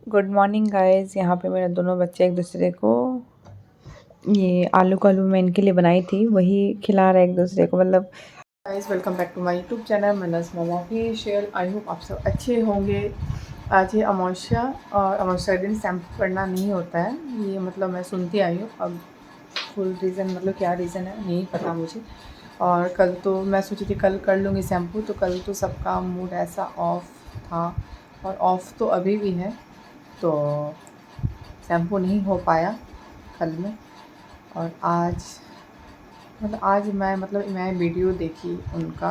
Good morning guys. यहाँ पे मेरे दोनों बच्चे एक दूसरे को ये आलू का आलू मैं इनके लिए बनाई थी वही खिला रहे एक दूसरे को। मतलब guys welcome back to my YouTube channel Manas momo facial. I hope आप सब अच्छे होंगे। आज है अमावस्या और अमावस्या दिन शैम्पू करना नहीं होता है, ये मतलब मैं सुनती आई हूँ। अब फुल रीज़न मतलब क्या रीज़न है नहीं पता मुझे। और कल तो मैं सोची थी कल कर लूँगी शैम्पू, तो कल तो सबका मूड ऐसा ऑफ था और ऑफ तो अभी भी है, तो शैम्पू नहीं हो पाया कल में। और आज मैं वीडियो देखी उनका,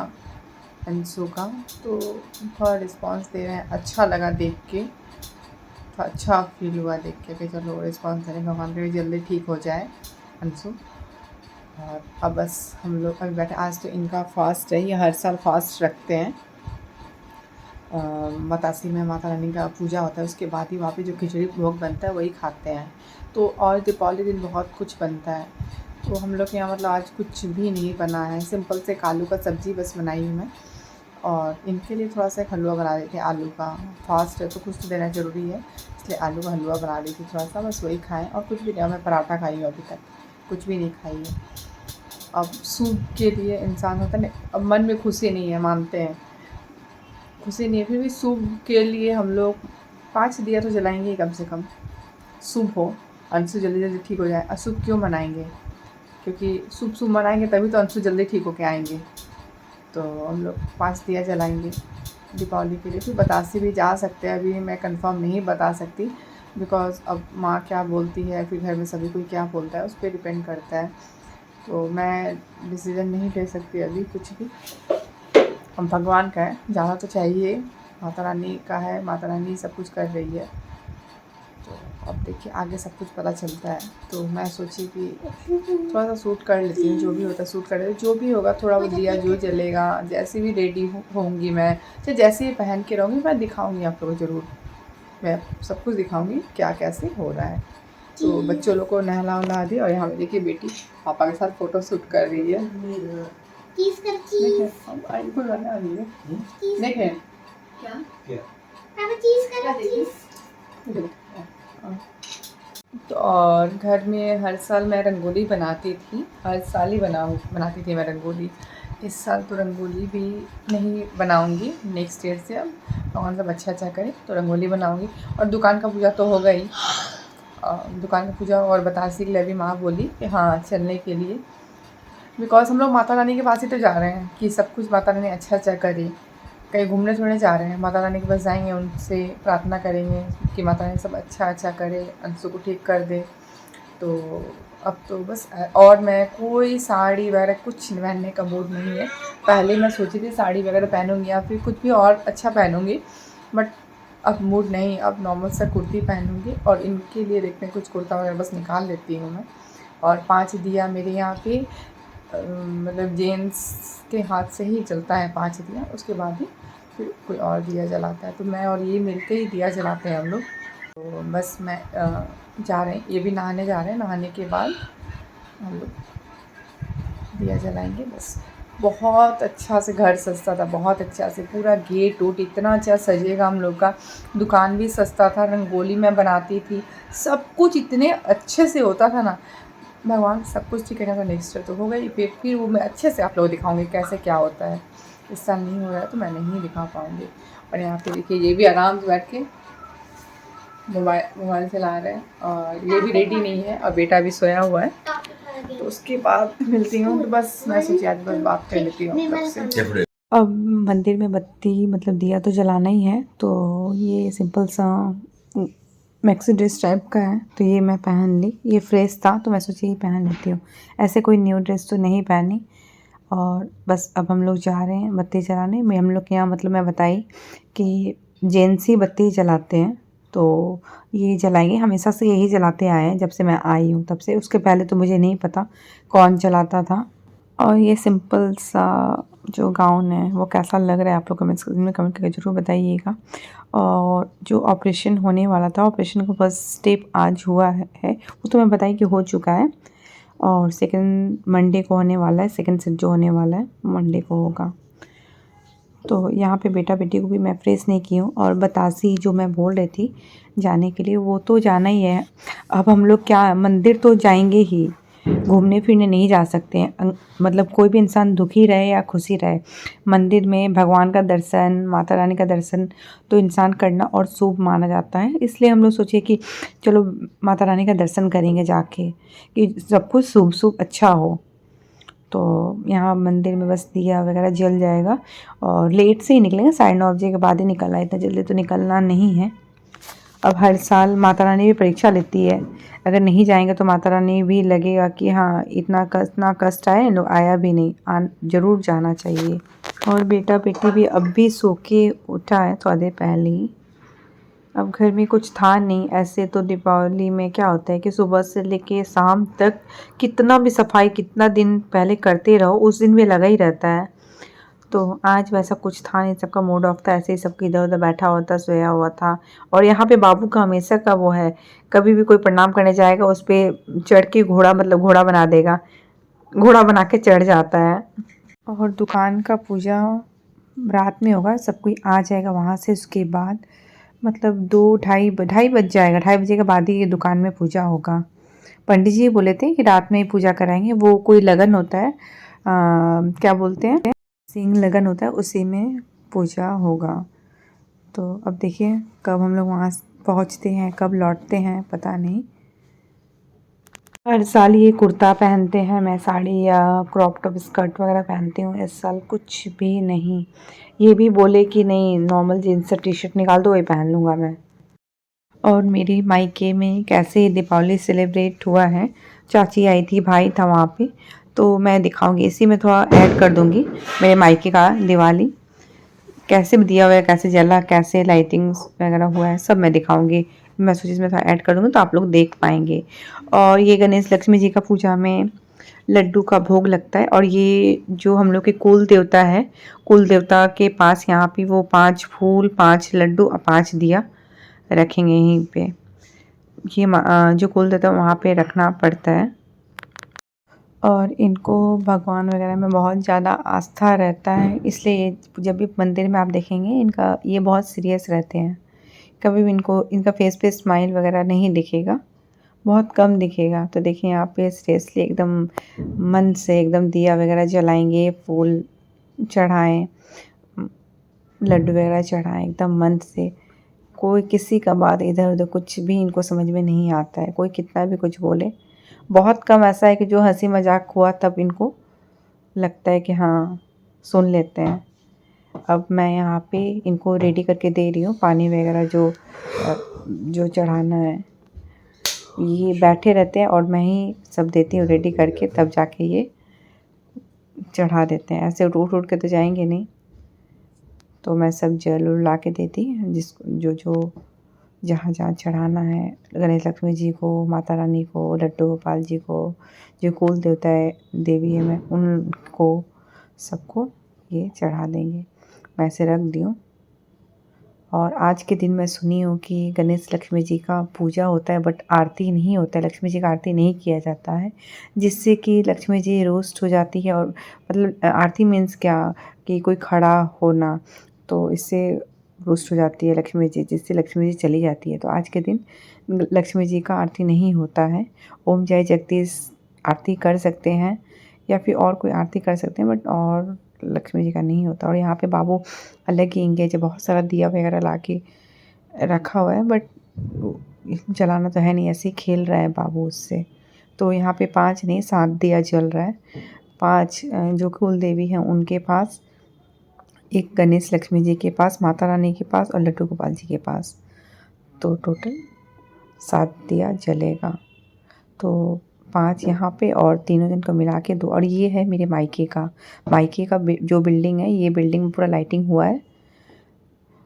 अंशु का, तो थोड़ा रिस्पांस दे रहे हैं, अच्छा लगा देख के, तो अच्छा फील हुआ देख के कि चलो रिस्पांस दे रहे हैं, भगवान करे जल्दी ठीक हो जाए अंशु। और अब बस हम लोग अभी बैठे। आज तो इनका फास्ट है, ये हर साल फास्ट रखते हैं। बतासी में माता रानी का पूजा होता है, उसके बाद ही वहाँ पे जो खिचड़ी भोग बनता है वही खाते हैं। तो और दीपावली दिन बहुत कुछ बनता है, तो हम लोग के यहाँ मतलब आज कुछ भी नहीं बना है, सिंपल से आलू का सब्ज़ी बस बनाई हूँ मैं। और इनके लिए थोड़ा सा एक हलवा बना रही थी आलू का, फास्ट है तो कुछ तो देना ज़रूरी है, इसलिए आलू का हलवा बना रही थी थोड़ा सा, बस वही खाएँ। और कुछ भी नहीं, मैं पराठा खाई हूँ, अभी तक कुछ भी नहीं खाई है। अब सूप के लिए इंसान होता है ना, अब मन में खुशी नहीं है, मानते हैं खुशी नहीं है, फिर भी शुभ के लिए हम लोग 5 दिया तो जलाएंगे कम से कम, शुभ हो, अंशु जल्दी जल्दी ठीक हो जाए। अशुभ क्यों मनाएंगे, क्योंकि शुभ शुभ मनाएंगे तभी तो अंशु जल्दी ठीक होके आएंगे। तो हम लोग 5 दिया जलाएंगे दीपावली के लिए। फिर बतासी भी जा सकते हैं, अभी मैं कंफर्म नहीं बता सकती, बिकॉज़ अब माँ क्या बोलती है, फिर घर में सभी कोई क्या बोलता है, उस पर डिपेंड करता है। तो मैं डिसीज़न नहीं ले सकती अभी कुछ भी। हम भगवान का है, जाना तो चाहिए, माता रानी का है, माता रानी सब कुछ कर रही है, तो अब देखिए आगे सब कुछ पता चलता है। तो मैं सोची कि थोड़ा सा सूट कर लेती हूँ, जो भी होता है सूट कर लेती हूँ, जो भी होगा थोड़ा वो दिया जो जलेगा, जैसे भी रेडी होंगी मैं, चाहे जैसे ही पहन के रहूँगी, मैं दिखाऊँगी आप लोगों को ज़रूर, मैं सब कुछ दिखाऊँगी क्या कैसे हो रहा है। तो बच्चों लोग को नहला उहला दी, और यहाँ पे देखिए बेटी पापा के साथ फ़ोटो शूट कर रही है। देखें तो और घर में हर साल मैं रंगोली बनाती थी, हर साल ही बनाती थी मैं रंगोली। इस साल तो रंगोली भी नहीं बनाऊंगी, नेक्स्ट ईयर से अब भगवान सब अच्छा करे तो रंगोली बनाऊंगी। और दुकान का पूजा तो होगा ही, दुकान का पूजा और बतासी के लिए भी माँ बोली कि हाँ चलने के लिए, बिकॉज़ हम लोग माता रानी के पास ही तो जा रहे हैं कि सब कुछ माता रानी अच्छा करे। कहीं घूमने थोड़े जा रहे हैं, माता रानी के पास जाएंगे, उनसे प्रार्थना करेंगे कि माता रानी सब अच्छा करे, अंशु को ठीक कर दे। तो अब तो बस और मैं कोई साड़ी वगैरह कुछ पहनने का मूड नहीं है। पहले मैं सोची थी साड़ी वगैरह पहनूंगी या फिर कुछ भी और अच्छा पहनूंगी, बट अब मूड नहीं, अब नॉर्मल सा कुर्ती पहनूंगी। और इनके लिए देखते हैं कुछ कुर्ता वगैरह बस निकाल लेती हूँ मैं। और 5 दिया मेरे यहाँ पे मतलब जेंट्स के हाथ से ही जलता है 5 दिया, उसके बाद ही फिर कोई और दिया जलाता है। तो मैं और ये मिलके ही दिया जलाते हैं हम लोग। तो बस मैं जा रहे हैं, ये भी नहाने जा रहे हैं, नहाने के बाद हम लोग दिया जलाएंगे बस। बहुत अच्छा से घर सजता था, बहुत अच्छा से पूरा गेट वूट इतना अच्छा सजेगा हम लोग का। दुकान भी सस्ता था, रंगोली मैं बनाती थी, सब कुछ इतने अच्छे से होता था ना। भगवान सब कुछ ठीक है, तो नेक्स्ट ईयर तो हो गई, फिर वो मैं अच्छे से आप लोग दिखाऊंगी कैसे क्या होता है। इस साल नहीं हो रहा है तो मैं नहीं दिखा पाऊँगी। और यहाँ पे देखिए ये भी आराम से बैठ के मोबाइल चला रहे हैं, और ये भी रेडी नहीं है, और बेटा भी सोया हुआ है। तो उसके बाद मिलती हूँ, तो बस मैं सोची आज बस बात कर लेती हूँ आप लोग से। अब मंदिर में बत्ती मतलब दिया तो जलाना ही है, तो ये सिंपल सा मैक्सी ड्रेस टाइप का है, तो ये मैं पहन ली, ये फ्रेश था तो मैं सोची ये पहन लेती हूँ। ऐसे कोई न्यू ड्रेस तो नहीं पहनी। और बस अब हम लोग जा रहे हैं बत्ती जलाने में। हम लोग के यहाँ मतलब मैं बताई कि जेंट्स ही बत्ती जलाते हैं, तो ये जलाएंगे, हमेशा से यही जलाते आए हैं जब से मैं आई हूँ तब से। उसके पहले तो मुझे नहीं पता कौन जलाता था। और ये सिंपल सा जो गाउन है वो कैसा लग रहा है आप लोग कमेंट करके ज़रूर बताइएगा। और जो ऑपरेशन होने वाला था, ऑपरेशन का फर्स्ट स्टेप आज हुआ है, वो तो मैं बताई कि हो चुका है, और सेकंड मंडे को होने वाला है, सेकंड सेट जो होने वाला है मंडे को होगा। तो यहाँ पे बेटा बेटी को भी मैं फ्रेश नहीं की हूँ। और बतासी जो मैं बोल रही थी जाने के लिए, वो तो जाना ही है। अब हम लोग क्या मंदिर तो जाएंगे ही, घूमने फिरने नहीं जा सकते हैं। मतलब कोई भी इंसान दुखी रहे या खुशी रहे, मंदिर में भगवान का दर्शन, माता रानी का दर्शन तो इंसान करना और शुभ माना जाता है। इसलिए हम लोग सोचे कि चलो माता रानी का दर्शन करेंगे जाके, कि सब कुछ शुभ शुभ अच्छा हो। तो यहाँ मंदिर में बस दिया वगैरह जल जाएगा और लेट से ही निकलेंगे, 9:30 बजे के बाद ही निकलना है, इतना जल्दी तो निकलना नहीं है। अब हर साल माता रानी भी परीक्षा लेती है, अगर नहीं जाएंगे तो माता रानी भी लगेगा कि हाँ इतना कष्ट आया, लोग आया भी नहीं, ज़रूर जाना चाहिए। और बेटा बेटी भी अब भी सो के उठा है थोड़ा देर पहले ही। अब घर में कुछ था नहीं। ऐसे तो दीपावली में क्या होता है कि सुबह से लेके शाम तक कितना भी सफाई कितना दिन पहले करते रहो, उस दिन भी लगा ही रहता है। तो आज वैसा कुछ था नहीं, सबका मूड ऑफ था, ऐसे ही सबको इधर उधर बैठा हुआ था, सोया हुआ था। और यहाँ पे बाबू का हमेशा का वो है, कभी भी कोई प्रणाम करने जाएगा उस पर चढ़ के घोड़ा, मतलब घोड़ा बना देगा, घोड़ा बना के चढ़ जाता है। और दुकान का पूजा रात में होगा, सब कोई आ जाएगा वहाँ से। उसके बाद मतलब 2 ढाई बज जाएगा, 2:30 बजे के बाद ही ये दुकान में पूजा होगा। पंडित जी बोले थे कि रात में ही पूजा कराएंगे, वो कोई लगन होता है, क्या बोलते हैं, सिंह लगन होता है, उसी में पूजा होगा। तो अब देखिए कब हम लोग वहाँ पहुँचते हैं, कब लौटते हैं पता नहीं। हर साल ये कुर्ता पहनते हैं, मैं साड़ी या क्रॉप टॉप स्कर्ट वगैरह पहनती हूँ। इस साल कुछ भी नहीं, ये भी बोले कि नहीं नॉर्मल जीन्स टी शर्ट निकाल दो, वही पहन लूँगा मैं। और मेरी मायके में कैसे दीपावली सेलिब्रेट हुआ है, चाची आई थी, भाई था वहाँ पे, तो मैं दिखाऊंगी, इसी में थोड़ा ऐड कर दूंगी मेरे मायके का दिवाली कैसे दिया हुआ है, कैसे जला, कैसे लाइटिंग्स वगैरह हुआ है, सब मैं दिखाऊंगी। मैं सोची इसमें थोड़ा ऐड कर दूंगी तो आप लोग देख पाएंगे। और ये गणेश लक्ष्मी जी का पूजा में लड्डू का भोग लगता है। और ये जो हम लोग के कुल देवता है, कुल देवता के पास यहाँ पे वो 5 फूल, 5 लड्डू और 5 दिया रखेंगे यहीं पे। ये जो कुल देवता वहाँ पे रखना पड़ता है। और इनको भगवान वगैरह में बहुत ज़्यादा आस्था रहता है, इसलिए जब भी मंदिर में आप देखेंगे इनका ये बहुत सीरियस रहते हैं। कभी भी इनको इनका फेस पे स्माइल वगैरह नहीं दिखेगा, बहुत कम दिखेगा। तो देखिए यहाँ पे सीरियसली एकदम मन से एकदम दिया वगैरह जलाएंगे, फूल चढ़ाएं, लड्डू वगैरह चढ़ाएं एकदम मन से। कोई किसी का बात इधर उधर कुछ भी इनको समझ में नहीं आता है, कोई कितना भी कुछ बोले। बहुत कम ऐसा है कि जो हंसी मजाक हुआ तब इनको लगता है कि हाँ सुन लेते हैं। अब मैं यहाँ पे इनको रेडी करके दे रही हूँ, पानी वगैरह जो चढ़ाना है। ये बैठे रहते हैं और मैं ही सब देती हूँ रेडी करके, तब जाके ये चढ़ा देते हैं। ऐसे उठ उठ के तो जाएंगे नहीं, तो मैं सब जल उल ला के देती, जो जो जहाँ जहाँ चढ़ाना है, गणेश लक्ष्मी जी को, माता रानी को, लड्डू गोपाल जी को, जो कुल देवता है देवी है, मैं उनको सबको ये चढ़ा देंगे। मैं ऐसे रख दी हूँ। और आज के दिन मैं सुनी हूँ कि गणेश लक्ष्मी जी का पूजा होता है, बट आरती नहीं होता है, लक्ष्मी जी का आरती नहीं किया जाता है, जिससे कि लक्ष्मी जी रोस्ट हो जाती है। और मतलब आरती मीन्स क्या, कि कोई खड़ा होना, तो इससे रोस्ट हो जाती है लक्ष्मी जी, जिससे लक्ष्मी जी चली जाती है। तो आज के दिन लक्ष्मी जी का आरती नहीं होता है। ओम जय जगदीश आरती कर सकते हैं या फिर और कोई आरती कर सकते हैं, बट और लक्ष्मी जी का नहीं होता। और यहाँ पे बाबू अलग ही इंगेज है, बहुत सारा दिया वगैरह ला के रखा हुआ है, बट जलाना तो है नहीं, ऐसे ही खेल रहा है बाबू उससे। तो यहाँ पे 5 नहीं 7 दिया जल रहा है। 5 जो कुल देवी हैं उनके पास, एक गणेश लक्ष्मी जी के पास, माता रानी के पास और लड्डू गोपाल जी के पास, तो टोटल 7 दिया जलेगा। तो 5 यहाँ पे और तीनों जन को मिला के 2। और ये है मेरे मायके का जो बिल्डिंग है, ये बिल्डिंग में पूरा लाइटिंग हुआ है।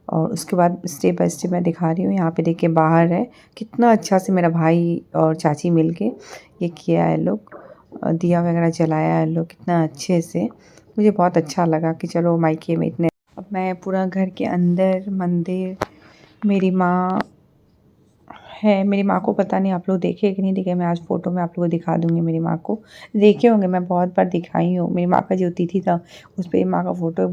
और उसके बाद स्टेप बाय स्टेप मैं दिखा रही हूँ। यहाँ पे देखिए बाहर है, कितना अच्छा से मेरा भाई और चाची मिल के ये किया है, लोग दिया वगैरह जलाया है लोग कितना अच्छे से। मुझे बहुत अच्छा लगा कि चलो मायके में इतने। अब मैं पूरा घर के अंदर, मंदिर, मेरी माँ है। मेरी माँ को पता नहीं आप लोग देखे कि नहीं देखे, मैं आज फ़ोटो में आप लोगों को दिखा दूँगी। मेरी माँ को देखे होंगे, मैं बहुत बार दिखाई हूँ। मेरी माँ का जो तिथि था उस पे माँ का फ़ोटो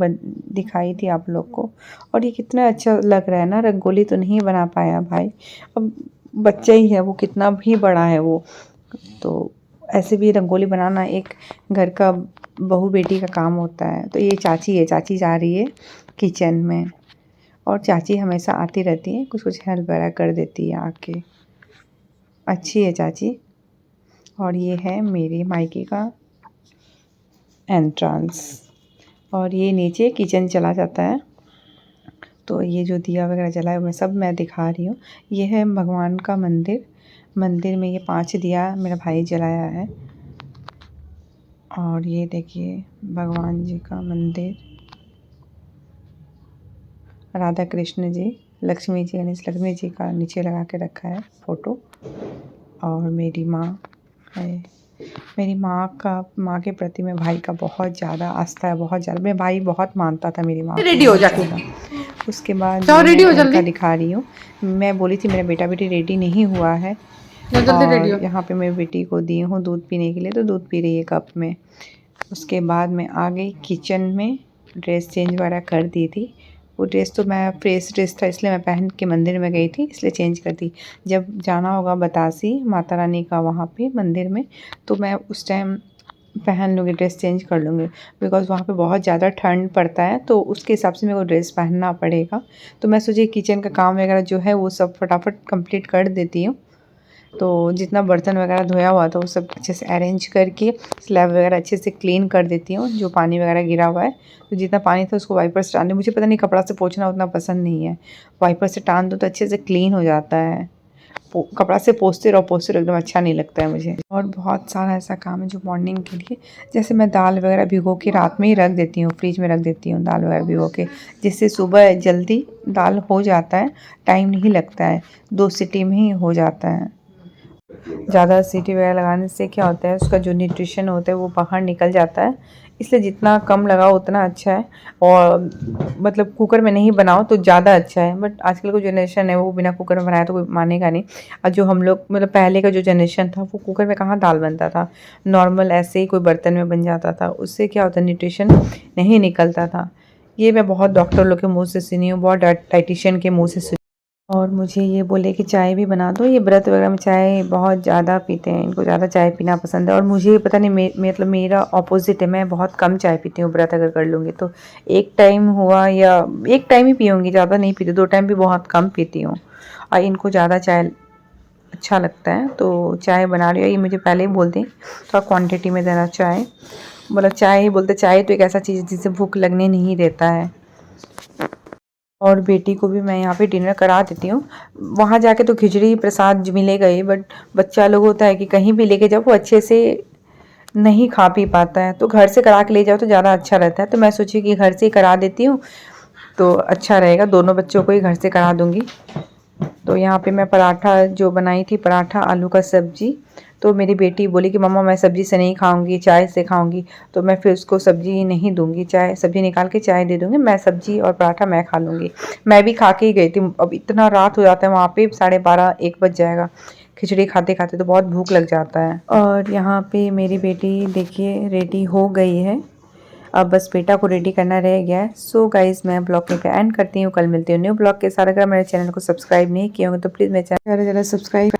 दिखाई थी आप लोग को। और ये कितना अच्छा लग रहा है ना, रंगोली तो नहीं बना पाया भाई, अब बच्चा ही है वो, कितना भी बड़ा है वो, तो ऐसे भी रंगोली बनाना एक घर का बहू बेटी का काम होता है। तो ये चाची है, चाची जा रही है किचन में, और चाची हमेशा आती रहती है, कुछ कुछ हेल्प वगैरह कर देती है आके, अच्छी है चाची। और ये है मेरे मायके का एंट्रेंस, और ये नीचे किचन चला जाता है। तो ये जो दिया वगैरह जला है वो सब मैं दिखा रही हूँ। ये है भगवान का मंदिर, मंदिर में ये 5 दिया मेरा भाई जलाया है। और ये देखिए भगवान जी का मंदिर, राधा कृष्ण जी, लक्ष्मी जी, गणेश लक्ष्मी जी का नीचे लगा के रखा है फ़ोटो। और मेरी माँ है, मेरी माँ के प्रति मेरे भाई का बहुत ज़्यादा आस्था है, बहुत ज़्यादा। मेरा भाई बहुत मानता था मेरी माँ को। रेडी हो जाके उसके बाद जाओ, रेडी हो मैं जल्दी। उनका दिखा रही हूँ। मैं बोली थी मेरा बेटा बेटी रेडी नहीं हुआ है, जल्दी रेडी हो। और यहाँ पे मेरी बेटी को दी हूँ दूध पीने के लिए, तो दूध पी रही है कप में। उसके बाद मैं आ गई किचन में, ड्रेस चेंज वगैरह कर दी थी। वो ड्रेस तो मैं फ्रेश ड्रेस था इसलिए मैं पहन के मंदिर में गई थी, इसलिए चेंज कर दी। जब जाना होगा बतासी माता रानी का वहाँ पे मंदिर में, तो मैं उस टाइम पहन लूँगी, ड्रेस चेंज कर लूँगी, बिकॉज़ वहाँ पे बहुत ज़्यादा ठंड पड़ता है, तो उसके हिसाब से मेरे को ड्रेस पहनना पड़ेगा। तो मैं सोची किचन का काम वगैरह जो है वो सब फटाफट कंप्लीट कर देती हूँ। तो जितना बर्तन वगैरह धोया हुआ था वो सब अच्छे से अरेंज करके स्लैब वगैरह अच्छे से क्लीन कर देती हूँ, जो पानी वगैरह गिरा हुआ है। तो जितना पानी था उसको वाइपर से टान दे, मुझे पता नहीं कपड़ा से पोंछना उतना पसंद नहीं है, वाइपर से टान दो तो अच्छे से क्लीन हो जाता है। कपड़ा से पोंछते रहो एकदम अच्छा नहीं लगता है मुझे। और बहुत सारा ऐसा काम है जो मॉर्निंग के लिए, जैसे मैं दाल वगैरह भिगो के रात में ही रख देती हूँ, फ्रिज में रख देती हूँ दाल वगैरह भिगो के, जिससे सुबह जल्दी दाल हो जाता है, टाइम नहीं लगता है, 2 सीटी में ही हो जाता है। ज़्यादा सीटी वगैरह लगाने से क्या होता है, उसका जो न्यूट्रिशन होता है वो बाहर निकल जाता है, इसलिए जितना कम लगाओ उतना अच्छा है। और मतलब कुकर में नहीं बनाओ तो ज़्यादा अच्छा है, बट आजकल का जनरेशन है वो बिना कुकर में बनाया तो कोई मानेगा नहीं। और जो हम लोग मतलब पहले का जो जनरेशन था वो कुकर में कहाँ दाल बनता था, नॉर्मल ऐसे ही कोई बर्तन में बन जाता था, उससे क्या होता है न्यूट्रिशन नहीं निकलता था। ये मैं बहुत डॉक्टर लोग के मुँह से सुनी हूँ, बहुत डाइटिशियन के मुँह से सुनी। और मुझे ये बोले कि चाय भी बना दो, ये व्रत वगैरह में चाय बहुत ज़्यादा पीते हैं, इनको ज़्यादा चाय पीना पसंद है। और मुझे पता नहीं मतलब मेरा ऑपोजिट है, मैं बहुत कम चाय पीती हूँ, व्रत अगर कर लूँगी तो एक टाइम हुआ या एक टाइम ही पीऊँगी, ज़्यादा नहीं पीती, 2 टाइम भी बहुत कम पीती हूँ। और इनको ज़्यादा चाय अच्छा लगता है, तो चाय बना रही है। ये मुझे पहले ही बोलते हैं थोड़ा क्वान्टिटी में देना चाय, मतलब चाय ही बोलते, चाय तो एक ऐसा चीज़ है जिससे भूख लगने नहीं देता है। और बेटी को भी मैं यहाँ पे डिनर करा देती हूँ। वहाँ जाके तो खिचड़ी प्रसाद मिलेगा ही, बट बच्चा लोग होता है कि कहीं भी लेके जाओ वो अच्छे से नहीं खा पी पाता है, तो घर से करा के ले जाओ तो ज़्यादा अच्छा रहता है। तो मैं सोची कि घर से ही करा देती हूँ तो अच्छा रहेगा, दोनों बच्चों को ही घर से करा दूँगी। तो यहाँ पे मैं पराठा जो बनाई थी, पराठा आलू का सब्जी, तो मेरी बेटी बोली कि मम्मा मैं सब्ज़ी से नहीं खाऊंगी, चाय से खाऊंगी। तो मैं फिर उसको सब्ज़ी नहीं दूंगी, चाय सब्ज़ी निकाल के चाय दे दूंगी, मैं सब्ज़ी और पराठा मैं खा लूँगी। मैं भी खा के ही गई थी, अब इतना रात हो जाता है वहाँ पे, 12:30-1 बज जाएगा खिचड़ी खाते खाते, तो बहुत भूख लग जाता है। और यहाँ पे मेरी बेटी देखिए रेडी हो गई है, अब बस बेटा को रेडी करना रह गया है। सो गाइज मैं ब्लॉग में एंड करती हूँ, कल मिलती हूँ न्यू ब्लॉग के साथ। अगर मेरे चैनल को सब्सक्राइब नहीं किया होगा तो प्लीज़ मेरे चैनल ज़रा सब्सक्राइब